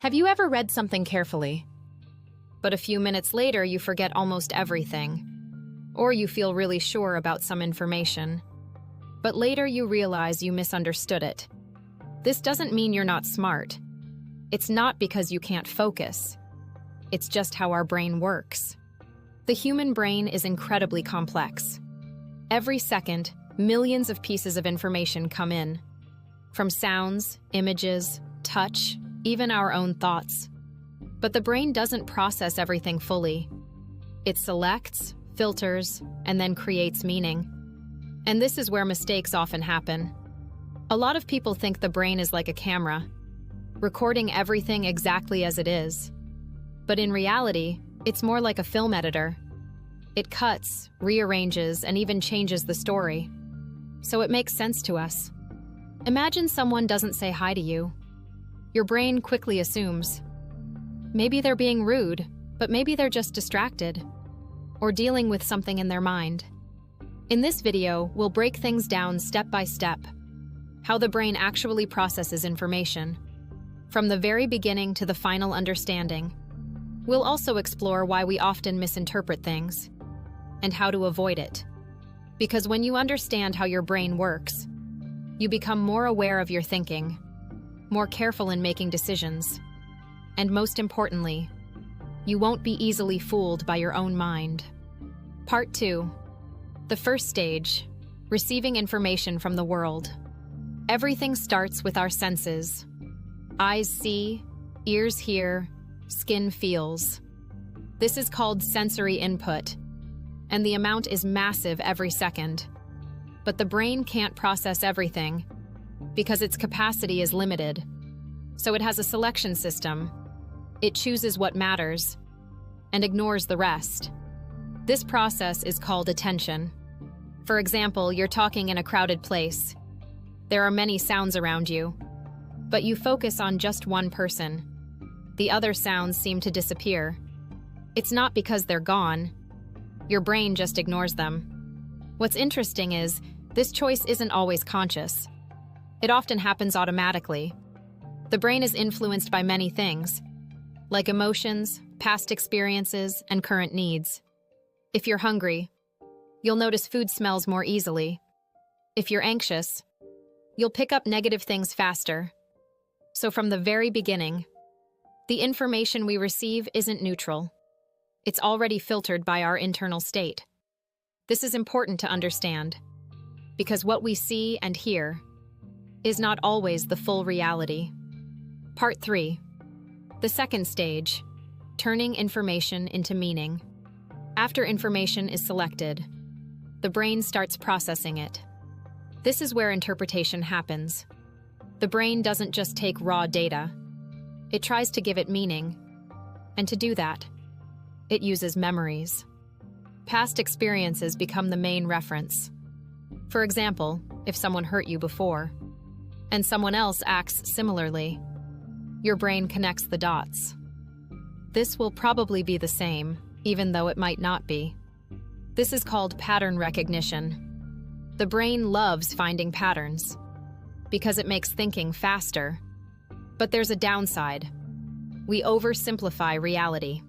Have you ever read something carefully, but a few minutes later you forget almost everything? Or you feel really sure about some information, but later you realize you misunderstood it. This doesn't mean you're not smart. It's not because you can't focus. It's just how our brain works. The human brain is incredibly complex. Every second, millions of pieces of information come in, from sounds, images, touch, even our own thoughts. But the brain doesn't process everything fully. It selects, filters, and then creates meaning. And this is where mistakes often happen. A lot of people think the brain is like a camera, recording everything exactly as it is. But in reality, it's more like a film editor. It cuts, rearranges, and even changes the story. So it makes sense to us. Imagine someone doesn't say hi to you. Your brain quickly assumes, maybe they're being rude, but maybe they're just distracted or dealing with something in their mind. In this video, we'll break things down step by step, how the brain actually processes information, from the very beginning to the final understanding. We'll also explore why we often misinterpret things and how to avoid it. Because when you understand how your brain works, you become more aware of your thinking, more careful in making decisions, and most importantly, you won't be easily fooled by your own mind. Part 2. The first stage, receiving information from the world. Everything starts with our senses. Eyes see, ears hear, skin feels. This is called sensory input, and the amount is massive every second. But the brain can't process everything because its capacity is limited. So it has a selection system. It chooses what matters and ignores the rest. This process is called attention. For example, you're talking in a crowded place. There are many sounds around you, but you focus on just one person. The other sounds seem to disappear. It's not because they're gone. Your brain just ignores them. What's interesting is, this choice isn't always conscious. It often happens automatically. The brain is influenced by many things, like emotions, past experiences, and current needs. If you're hungry, you'll notice food smells more easily. If you're anxious, you'll pick up negative things faster. So from the very beginning, the information we receive isn't neutral. It's already filtered by our internal state. This is important to understand, because what we see and hear is not always the full reality. Part 3. The second stage, turning information into meaning. After information is selected, the brain starts processing it. This is where interpretation happens. The brain doesn't just take raw data. It tries to give it meaning. And to do that, it uses memories. Past experiences become the main reference. For example, if someone hurt you before, and someone else acts similarly, your brain connects the dots. This will probably be the same, even though it might not be. This is called pattern recognition. The brain loves finding patterns because it makes thinking faster. But there's a downside. We oversimplify reality.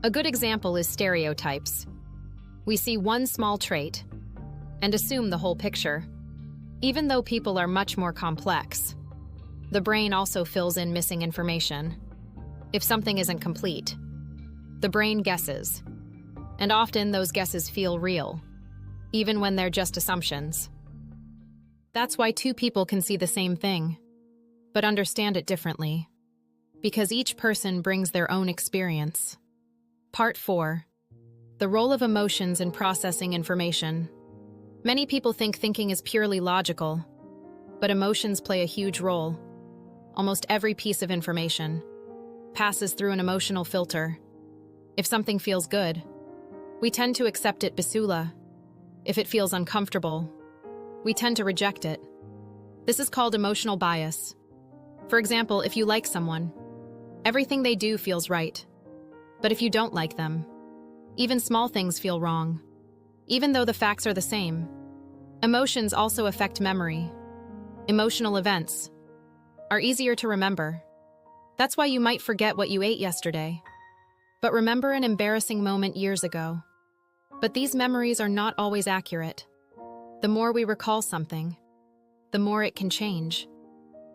A good example is stereotypes. We see one small trait and assume the whole picture, even though people are much more complex. The brain also fills in missing information. If something isn't complete, the brain guesses, and often those guesses feel real, even when they're just assumptions. That's why two people can see the same thing, but understand it differently, because each person brings their own experience. Part 4. The role of emotions in processing information. Many people think thinking is purely logical, but emotions play a huge role. Almost every piece of information passes through an emotional filter. If something feels good, we tend to accept it basula. If it feels uncomfortable, we tend to reject it. This is called emotional bias. For example, if you like someone, everything they do feels right. But if you don't like them, even small things feel wrong, even though the facts are the same. Emotions also affect memory. Emotional events are easier to remember. That's why you might forget what you ate yesterday, but remember an embarrassing moment years ago. But these memories are not always accurate. The more we recall something, the more it can change.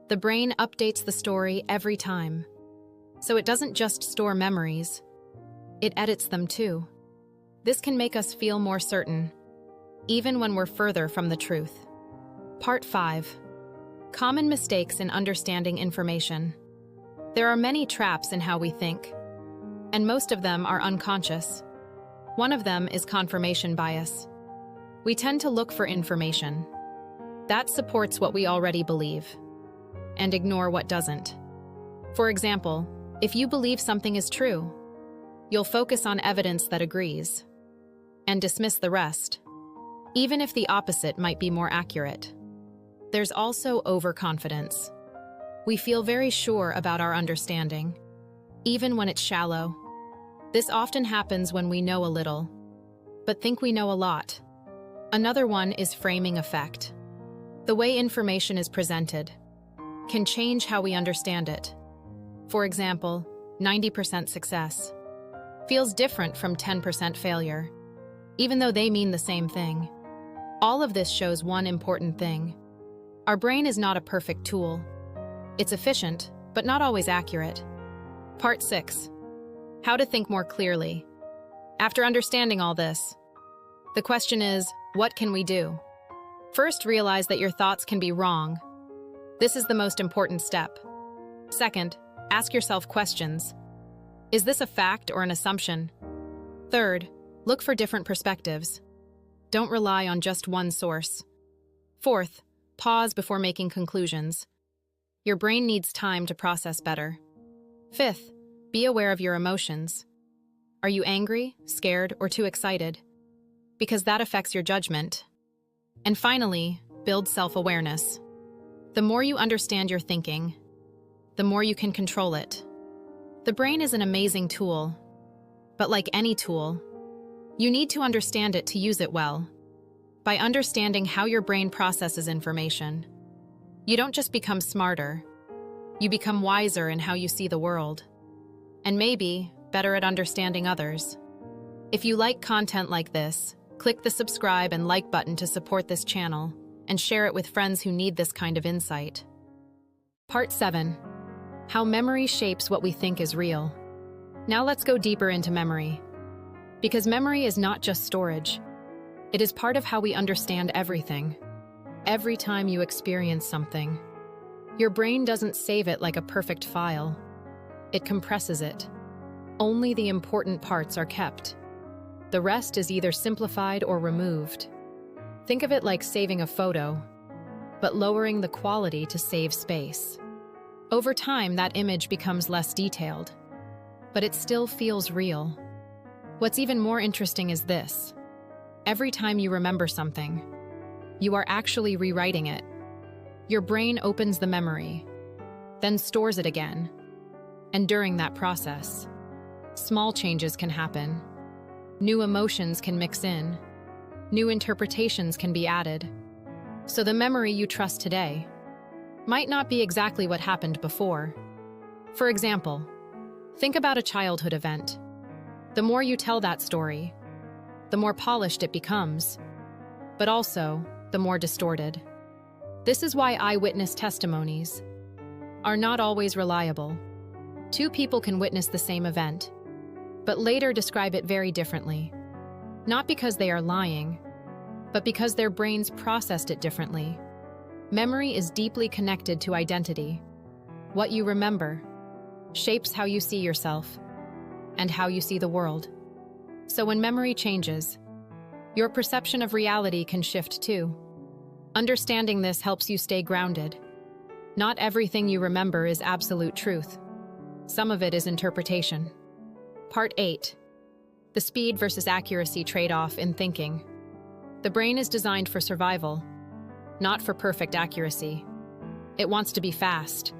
The brain updates the story every time. So it doesn't just store memories, it edits them too. This can make us feel more certain, even when we're further from the truth. Part 5. Common mistakes in understanding information. There are many traps in how we think, and most of them are unconscious. One of them is confirmation bias. We tend to look for information that supports what we already believe and ignore what doesn't. For example, if you believe something is true, you'll focus on evidence that agrees and dismiss the rest, even if the opposite might be more accurate. There's also overconfidence. We feel very sure about our understanding, even when it's shallow. This often happens when we know a little, but think we know a lot. Another one is framing effect. The way information is presented can change how we understand it. For example, 90% success feels different from 10% failure, even though they mean the same thing. All of this shows one important thing. Our brain is not a perfect tool. It's efficient, but not always accurate. Part 6. How to think more clearly. After understanding all this, the question is, what can we do? First, realize that your thoughts can be wrong. This is the most important step. Second, ask yourself questions. Is this a fact or an assumption? Third, look for different perspectives. Don't rely on just one source. Fourth, pause before making conclusions. Your brain needs time to process better. Fifth, be aware of your emotions. Are you angry, scared, or too excited? Because that affects your judgment. And finally, build self-awareness. The more you understand your thinking, the more you can control it. The brain is an amazing tool, but like any tool, you need to understand it to use it well. By understanding how your brain processes information, you don't just become smarter, you become wiser in how you see the world, and maybe better at understanding others. If you like content like this, click the subscribe and like button to support this channel and share it with friends who need this kind of insight. Part 7. How memory shapes what we think is real. Now let's go deeper into memory. Because memory is not just storage. It is part of how we understand everything. Every time you experience something, your brain doesn't save it like a perfect file. It compresses it. Only the important parts are kept. The rest is either simplified or removed. Think of it like saving a photo, but lowering the quality to save space. Over time, that image becomes less detailed, but it still feels real. What's even more interesting is this. Every time you remember something, you are actually rewriting it. Your brain opens the memory, then stores it again. And during that process, small changes can happen. New emotions can mix in. New interpretations can be added. So the memory you trust today might not be exactly what happened before. For example, think about a childhood event. The more you tell that story, the more polished it becomes, but also the more distorted. This is why eyewitness testimonies are not always reliable. Two people can witness the same event, but later describe it very differently. Not because they are lying, but because their brains processed it differently. Memory is deeply connected to identity. What you remember shapes how you see yourself and how you see the world. So when memory changes, your perception of reality can shift too. Understanding this helps you stay grounded. Not everything you remember is absolute truth. Some of it is interpretation. Part 8. The speed versus accuracy trade-off in thinking. The brain is designed for survival, not for perfect accuracy. It wants to be fast,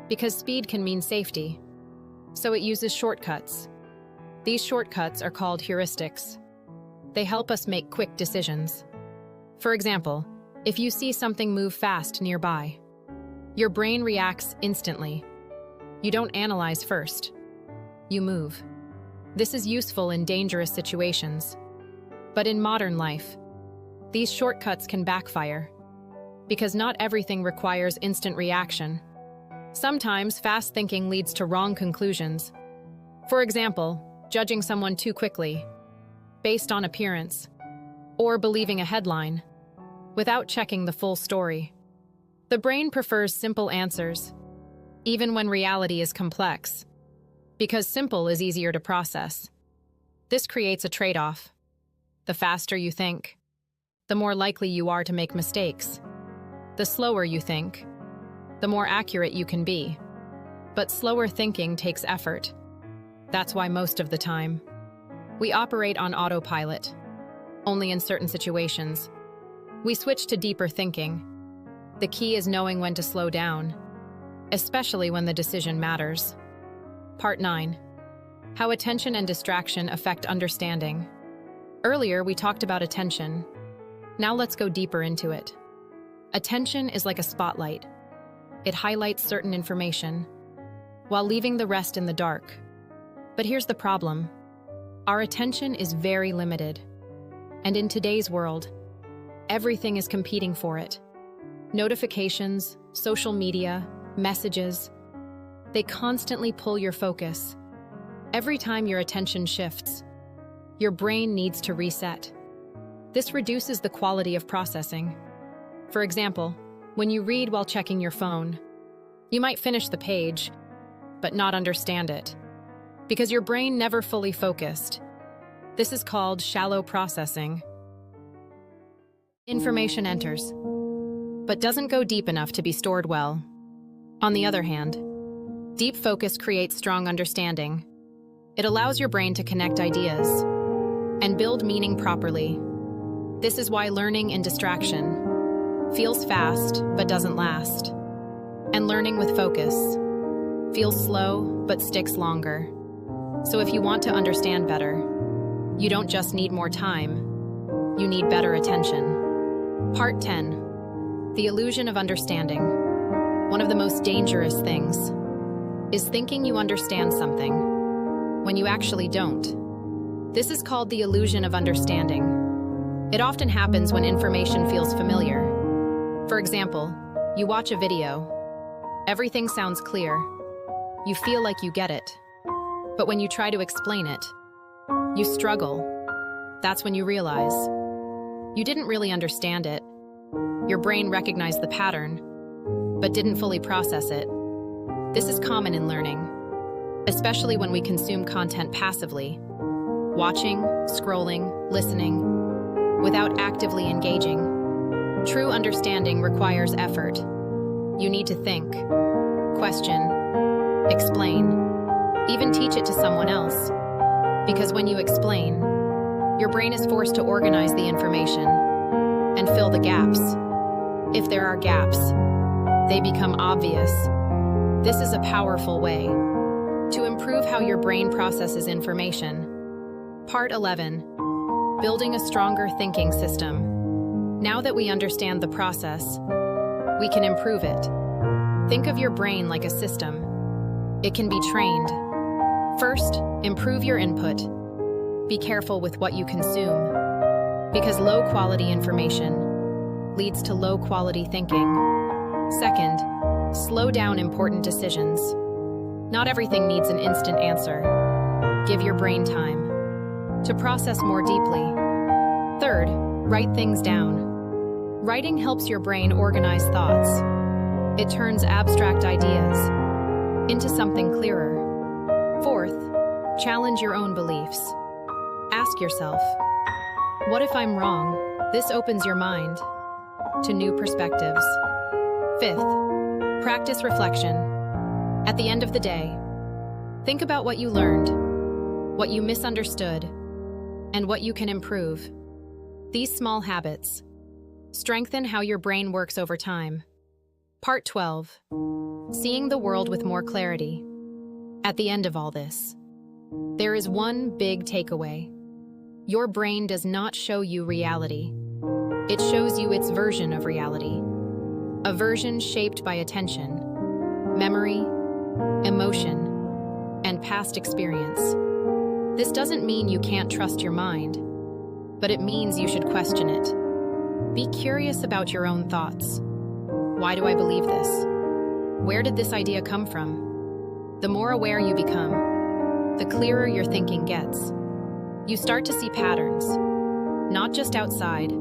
because speed can mean safety. So it uses shortcuts. These shortcuts are called heuristics. They help us make quick decisions. For example, if you see something move fast nearby, your brain reacts instantly. You don't analyze first. You move. This is useful in dangerous situations. But in modern life, these shortcuts can backfire because not everything requires instant reaction. Sometimes fast thinking leads to wrong conclusions. For example, judging someone too quickly, based on appearance, or believing a headline without checking the full story. The brain prefers simple answers, even when reality is complex, because simple is easier to process. This creates a trade-off. The faster you think, the more likely you are to make mistakes. The slower you think, the more accurate you can be. But slower thinking takes effort. That's why most of the time, we operate on autopilot. Only in certain situations, we switch to deeper thinking. The key is knowing when to slow down, especially when the decision matters. Part 9. How attention and distraction affect understanding. Earlier, we talked about attention. Now let's go deeper into it. Attention is like a spotlight. It highlights certain information, while leaving the rest in the dark. But here's the problem. Our attention is very limited. And in today's world, everything is competing for it. Notifications, social media, messages, they constantly pull your focus. Every time your attention shifts, your brain needs to reset. This reduces the quality of processing. For example, when you read while checking your phone, you might finish the page, but not understand it, because your brain never fully focused. This is called shallow processing. Information enters, but doesn't go deep enough to be stored well. On the other hand, deep focus creates strong understanding. It allows your brain to connect ideas and build meaning properly. This is why learning in distraction feels fast but doesn't last, and learning with focus feels slow but sticks longer. So if you want to understand better, you don't just need more time, you need better attention. Part 10. The illusion of understanding. One of the most dangerous things is thinking you understand something when you actually don't. This is called the illusion of understanding. It often happens when information feels familiar. For example, you watch a video. Everything sounds clear. You feel like you get it. But when you try to explain it, you struggle. That's when you realize you didn't really understand it. Your brain recognized the pattern, but didn't fully process it. This is common in learning, especially when we consume content passively, watching, scrolling, listening, without actively engaging. True understanding requires effort. You need to think, question, explain, even teach it to someone else. Because when you explain, your brain is forced to organize the information and fill the gaps. If there are gaps, they become obvious. This is a powerful way to improve how your brain processes information. Part 11. Building a stronger thinking system. Now that we understand the process, we can improve it. Think of your brain like a system. It can be trained. First, improve your input. Be careful with what you consume, because low-quality information leads to low-quality thinking. Second, slow down important decisions. Not everything needs an instant answer. Give your brain time to process more deeply. Third, write things down. Writing helps your brain organize thoughts. It turns abstract ideas into something clearer. Fourth, challenge your own beliefs. Ask yourself, what if I'm wrong? This opens your mind to new perspectives. Fifth, practice reflection. At the end of the day, think about what you learned, what you misunderstood, and what you can improve. These small habits strengthen how your brain works over time. Part 12. Seeing the world with more clarity. At the end of all this, there is one big takeaway. Your brain does not show you reality. It shows you its version of reality. A version shaped by attention, memory, emotion, and past experience. This doesn't mean you can't trust your mind, but it means you should question it. Be curious about your own thoughts. Why do I believe this? Where did this idea come from? The more aware you become, the clearer your thinking gets. You start to see patterns, not just outside,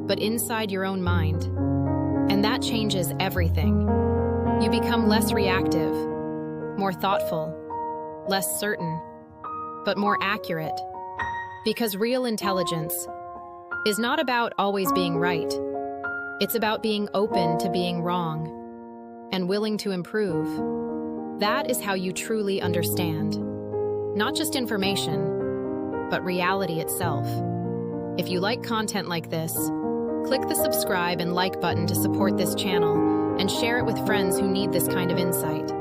but inside your own mind. And that changes everything. You become less reactive, more thoughtful, less certain, but more accurate. Because real intelligence is not about always being right. It's about being open to being wrong and willing to improve. That is how you truly understand. Not just information, but reality itself. If you like content like this, click the subscribe and like button to support this channel and share it with friends who need this kind of insight.